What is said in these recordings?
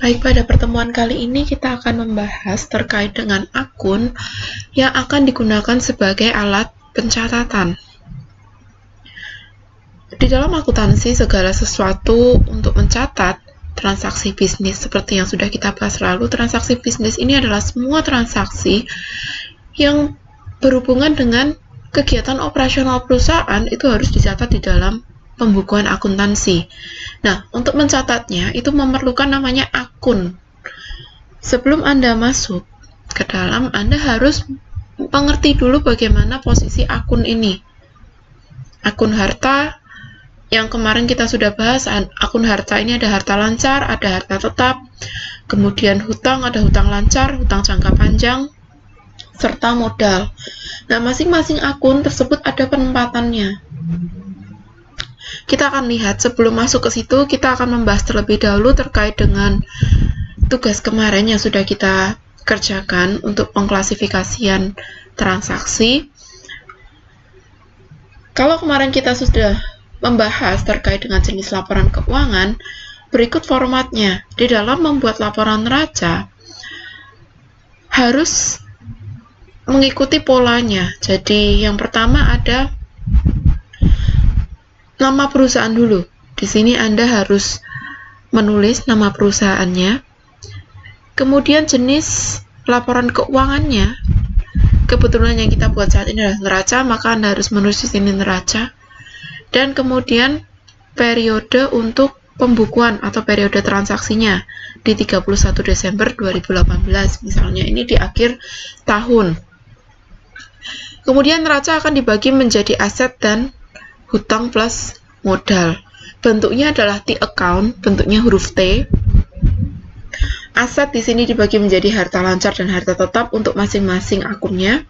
Baik, pada pertemuan kali ini kita akan membahas terkait dengan akun yang akan digunakan sebagai alat pencatatan. Di dalam akuntansi, segala sesuatu untuk mencatat transaksi bisnis seperti yang sudah kita bahas lalu. Transaksi bisnis ini adalah semua transaksi yang berhubungan dengan kegiatan operasional perusahaan itu harus dicatat di dalam pembukuan akuntansi. Nah, untuk mencatatnya itu memerlukan namanya akun. Sebelum Anda masuk ke dalam, Anda harus mengerti dulu bagaimana posisi akun ini. Akun harta yang kemarin kita sudah bahas, akun harta ini ada harta lancar, ada harta tetap, kemudian hutang, ada hutang lancar, hutang jangka panjang, serta modal. Nah, masing-masing akun tersebut ada penempatannya. Kita akan lihat sebelum masuk ke situ, kita akan membahas terlebih dahulu terkait dengan tugas kemarin yang sudah kita kerjakan untuk pengklasifikasian transaksi. Kalau kemarin kita sudah membahas terkait dengan jenis laporan keuangan, berikut formatnya. Di dalam membuat laporan neraca, harus mengikuti polanya. Jadi yang pertama ada nama perusahaan dulu. Di sini Anda harus menulis nama perusahaannya. Kemudian jenis laporan keuangannya. Kebetulan yang kita buat saat ini adalah neraca, maka Anda harus menulis di sini neraca. Dan kemudian periode untuk pembukuan atau periode transaksinya di 31 Desember 2018 misalnya, ini di akhir tahun. Kemudian neraca akan dibagi menjadi aset dan hutang plus modal. Bentuknya adalah T account, bentuknya huruf T. Aset di sini dibagi menjadi harta lancar dan harta tetap untuk masing-masing akunnya.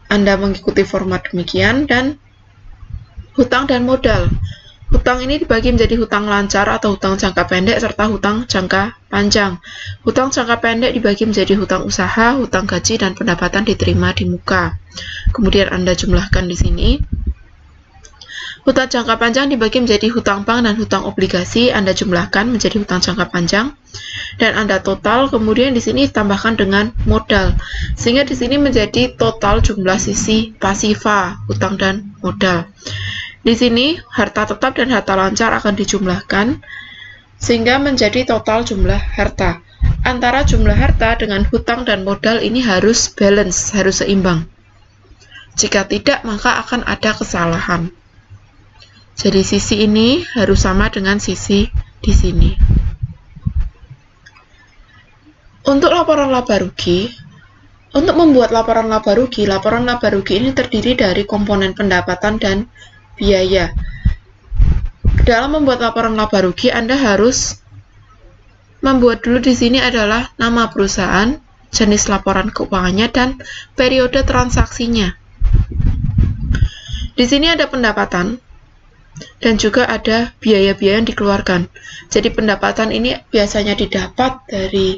Anda mengikuti format demikian. Dan hutang dan modal. Hutang ini dibagi menjadi hutang lancar atau hutang jangka pendek serta hutang jangka panjang. Hutang jangka pendek dibagi menjadi hutang usaha, hutang gaji, dan pendapatan diterima di muka. Kemudian Anda jumlahkan di sini. Hutang jangka panjang dibagi menjadi hutang bank dan hutang obligasi. Anda jumlahkan menjadi hutang jangka panjang. Dan Anda total, kemudian di sini tambahkan dengan modal. Sehingga di sini menjadi total jumlah sisi pasifa, hutang dan modal. Di sini harta tetap dan harta lancar akan dijumlahkan sehingga menjadi total jumlah harta. Antara jumlah harta dengan hutang dan modal ini harus balance, harus seimbang. Jika tidak, maka akan ada kesalahan. Jadi sisi ini harus sama dengan sisi di sini. Untuk laporan laba rugi, untuk membuat laporan laba rugi ini terdiri dari komponen pendapatan dan biaya. Dalam membuat laporan laba rugi, Anda harus membuat dulu di sini adalah nama perusahaan, jenis laporan keuangannya, dan periode transaksinya. Di sini ada pendapatan dan juga ada biaya-biaya yang dikeluarkan. Jadi pendapatan ini biasanya didapat dari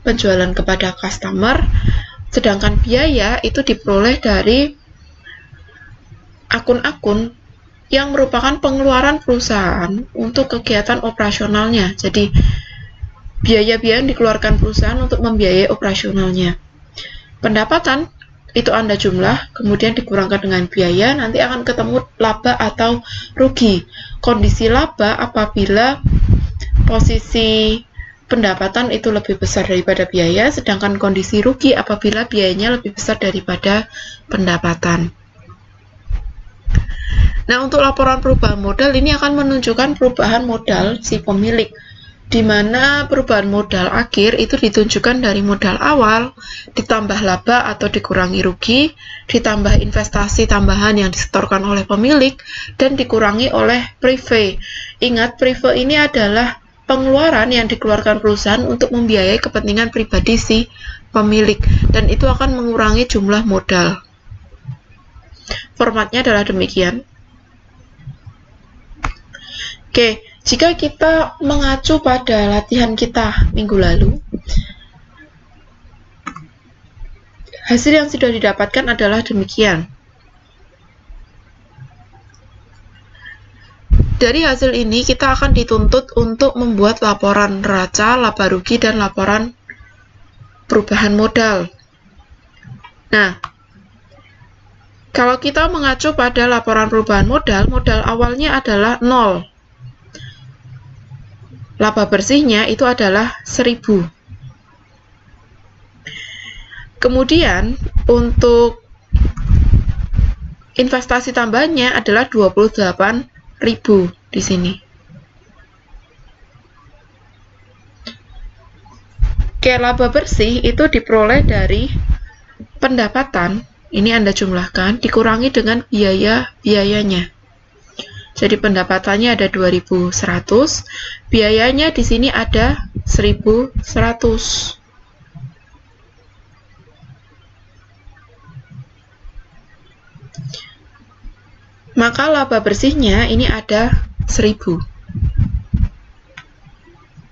penjualan kepada customer, sedangkan biaya itu diperoleh dari akun-akun yang merupakan pengeluaran perusahaan untuk kegiatan operasionalnya. Jadi biaya-biaya yang dikeluarkan perusahaan untuk membiayai operasionalnya. Pendapatan itu Anda jumlah, kemudian dikurangkan dengan biaya, nanti akan ketemu laba atau rugi. Kondisi laba apabila posisi pendapatan itu lebih besar daripada biaya, sedangkan kondisi rugi apabila biayanya lebih besar daripada pendapatan. Nah, untuk laporan perubahan modal ini akan menunjukkan perubahan modal si pemilik, di mana perubahan modal akhir itu ditunjukkan dari modal awal, ditambah laba atau dikurangi rugi, ditambah investasi tambahan yang disetorkan oleh pemilik, dan dikurangi oleh prive. Ingat, prive ini adalah pengeluaran yang dikeluarkan perusahaan untuk membiayai kepentingan pribadi si pemilik, dan itu akan mengurangi jumlah modal. Formatnya adalah demikian. Oke, jika kita mengacu pada latihan kita minggu lalu, hasil yang sudah didapatkan adalah demikian. Dari hasil ini kita akan dituntut untuk membuat laporan neraca, laba rugi, dan laporan perubahan modal. Nah, kalau kita mengacu pada laporan perubahan modal, modal awalnya adalah 0. Laba bersihnya itu adalah 1000. Kemudian, untuk investasi tambahannya adalah 28.000 di sini. Oke, laba bersih itu diperoleh dari pendapatan, ini Anda jumlahkan, dikurangi dengan biayanya. Jadi pendapatannya ada 2100, biayanya di sini ada 1100. Maka laba bersihnya ini ada 1000.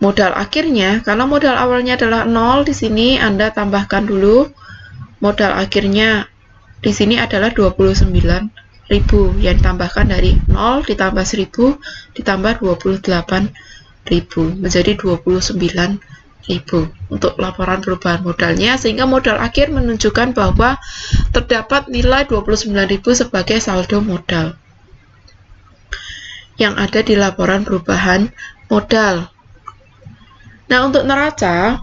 Modal akhirnya, karena modal awalnya adalah 0, di sini Anda tambahkan dulu. Modal akhirnya di sini adalah 29.000 yang ditambahkan dari 0 ditambah 1000 ditambah 28.000 menjadi 29.000 untuk laporan perubahan modalnya, sehingga modal akhir menunjukkan bahwa terdapat nilai 29.000 sebagai saldo modal yang ada di laporan perubahan modal. Nah, untuk neraca,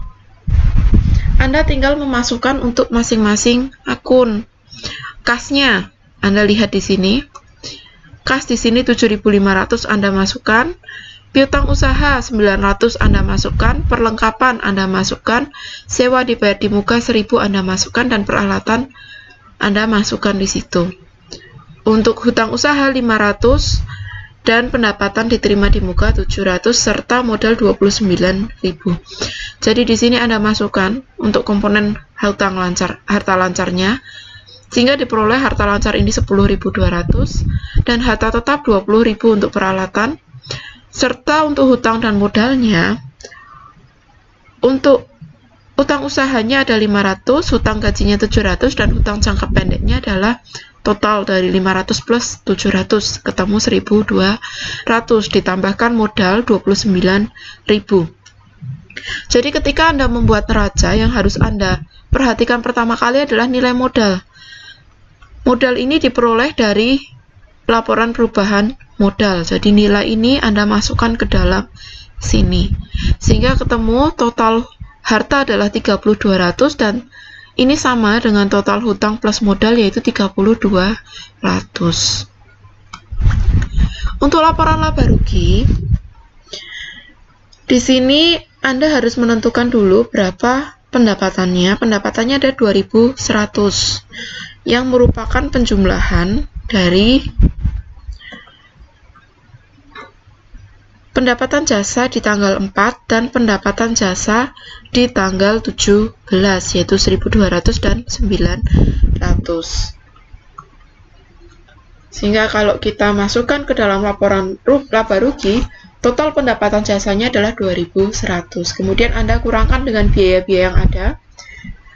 Anda tinggal memasukkan untuk masing-masing akun. Kasnya, Anda lihat di sini. Kas di sini 7.500 Anda masukkan. Piutang usaha 900 Anda masukkan, perlengkapan Anda masukkan, sewa dibayar di muka 1000 Anda masukkan, dan peralatan Anda masukkan di situ. Untuk hutang usaha 500 dan pendapatan diterima di muka 700 serta modal 29.000. Jadi di sini Anda masukkan untuk komponen harta lancarnya, sehingga diperoleh harta lancar ini 10.200 dan harta tetap 20.000 untuk peralatan, serta untuk hutang dan modalnya. Untuk hutang usahanya ada 500, hutang gajinya 700, dan hutang jangka pendeknya adalah total dari 500 plus 700, ketemu 1.200, ditambahkan modal 29.000. Jadi ketika Anda membuat neraca, yang harus Anda perhatikan pertama kali adalah nilai modal. Modal ini diperoleh dari laporan perubahan modal. Jadi nilai ini Anda masukkan ke dalam sini, sehingga ketemu total harta adalah 3.200 dan ini sama dengan total hutang plus modal yaitu 3.200. Untuk laporan laba rugi, di sini Anda harus menentukan dulu berapa pendapatannya. Pendapatannya ada 2.100 yang merupakan penjumlahan dari pendapatan jasa di tanggal 4 dan pendapatan jasa di tanggal 17, yaitu 1.200 dan 900. Sehingga kalau kita masukkan ke dalam laporan laba rugi, total pendapatan jasanya adalah 2.100. Kemudian Anda kurangkan dengan biaya-biaya yang ada,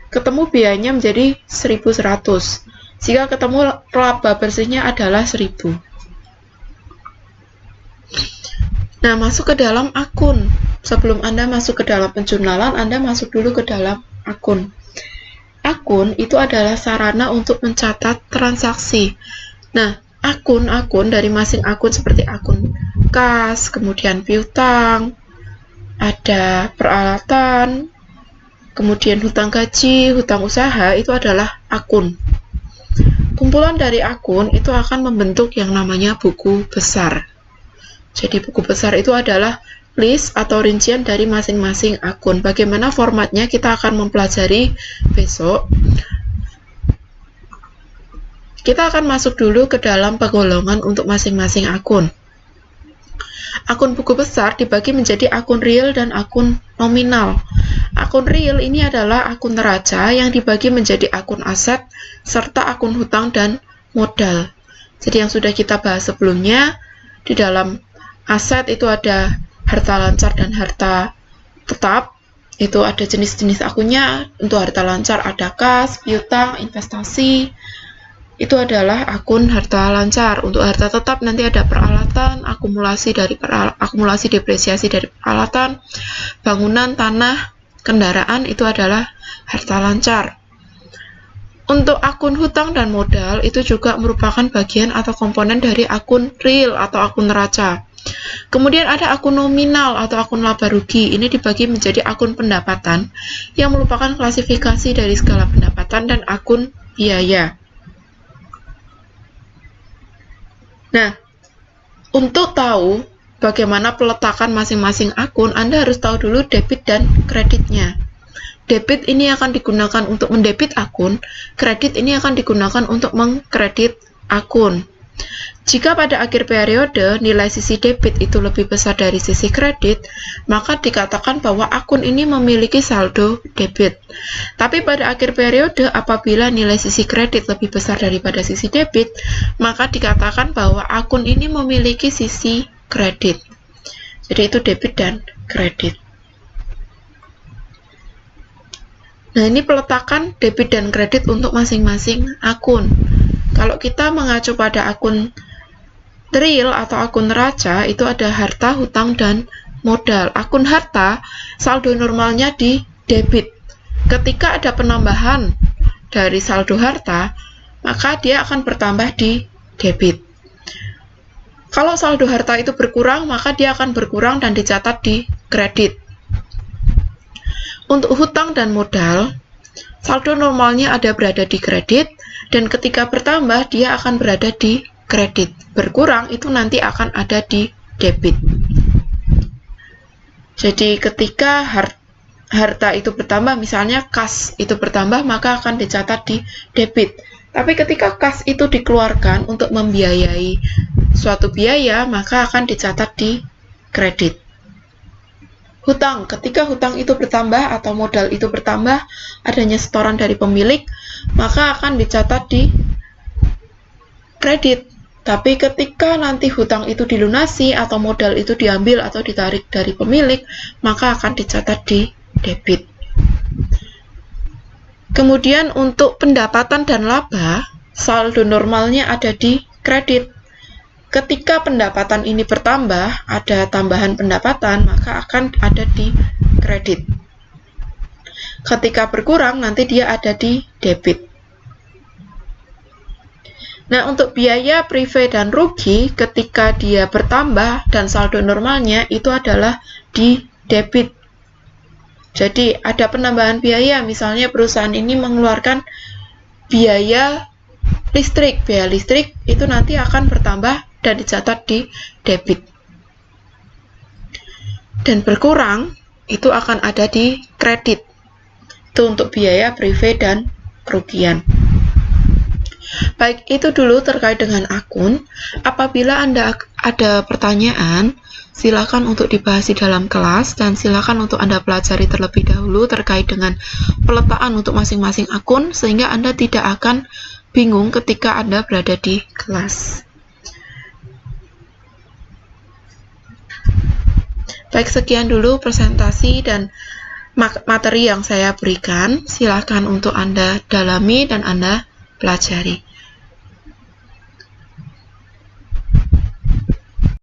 ketemu biayanya menjadi 1.100. Sehingga ketemu laba bersihnya adalah 1.000. Nah, masuk ke dalam akun. Sebelum Anda masuk ke dalam penjumlahan, Anda masuk dulu ke dalam akun. Akun itu adalah sarana untuk mencatat transaksi. Nah, akun-akun dari masing akun seperti akun kas, kemudian piutang, ada peralatan, kemudian hutang gaji, hutang usaha, itu adalah akun. Kumpulan dari akun itu akan membentuk yang namanya buku besar. Jadi buku besar itu adalah list atau rincian dari masing-masing akun. Bagaimana formatnya kita akan mempelajari besok. Kita akan masuk dulu ke dalam penggolongan untuk masing-masing akun. Akun buku besar dibagi menjadi akun real dan akun nominal. Akun real ini adalah akun neraca yang dibagi menjadi akun aset serta akun hutang dan modal. Jadi yang sudah kita bahas sebelumnya, di dalam aset itu ada harta lancar dan harta tetap. Itu ada jenis-jenis akunnya. Untuk harta lancar ada kas, piutang, investasi. itu adalah akun harta lancar. Untuk harta tetap nanti ada peralatan, akumulasi depresiasi dari peralatan, bangunan, tanah, kendaraan, itu adalah harta lancar. Untuk akun hutang dan modal itu juga merupakan bagian atau komponen dari akun real atau akun neraca. Kemudian ada akun nominal atau akun laba rugi. Ini dibagi menjadi akun pendapatan yang merupakan klasifikasi dari skala pendapatan dan akun biaya. Nah, untuk tahu bagaimana peletakan masing-masing akun, Anda harus tahu dulu debit dan kreditnya. Debit ini akan digunakan untuk mendebit akun, kredit ini akan digunakan untuk mengkredit akun. Jika pada akhir periode nilai sisi debit itu lebih besar dari sisi kredit, maka dikatakan bahwa akun ini memiliki saldo debit. Tapi pada akhir periode apabila nilai sisi kredit lebih besar daripada sisi debit, maka dikatakan bahwa akun ini memiliki sisi kredit. Jadi itu debit dan kredit. Nah, ini peletakan debit dan kredit untuk masing-masing akun. Kalau kita mengacu pada akun real atau akun neraca, itu ada harta, hutang, dan modal. Akun harta, saldo normalnya di debit. Ketika ada penambahan dari saldo harta, maka dia akan bertambah di debit. Kalau saldo harta itu berkurang, maka dia akan berkurang dan dicatat di kredit. Untuk hutang dan modal, saldo normalnya ada berada di kredit, dan ketika bertambah, dia akan berada di kredit. Berkurang itu nanti akan ada di debit. Jadi ketika harta itu bertambah, misalnya kas itu bertambah, maka akan dicatat di debit. Tapi ketika kas itu dikeluarkan untuk membiayai suatu biaya, maka akan dicatat di kredit. Hutang, ketika hutang itu bertambah atau modal itu bertambah, adanya setoran dari pemilik, maka akan dicatat di kredit. Tapi ketika nanti hutang itu dilunasi atau modal itu diambil atau ditarik dari pemilik, maka akan dicatat di debit. Kemudian untuk pendapatan dan laba, saldo normalnya ada di kredit. Ketika pendapatan ini bertambah, ada tambahan pendapatan, maka akan ada di kredit. Ketika berkurang, nanti dia ada di debit. Nah, untuk biaya prive dan rugi, ketika dia bertambah dan saldo normalnya itu adalah di debit. Jadi, ada penambahan biaya, misalnya perusahaan ini mengeluarkan biaya listrik. Biaya listrik itu nanti akan bertambah dan dicatat di debit. Dan berkurang, itu akan ada di kredit. Itu untuk biaya prive dan kerugian. Baik, itu dulu terkait dengan akun. Apabila Anda ada pertanyaan, silakan untuk dibahas di dalam kelas dan silakan untuk Anda pelajari terlebih dahulu terkait dengan peletaan untuk masing-masing akun sehingga Anda tidak akan bingung ketika Anda berada di kelas. Baik, sekian dulu presentasi dan materi yang saya berikan. Silakan untuk Anda dalami dan Anda pelajari.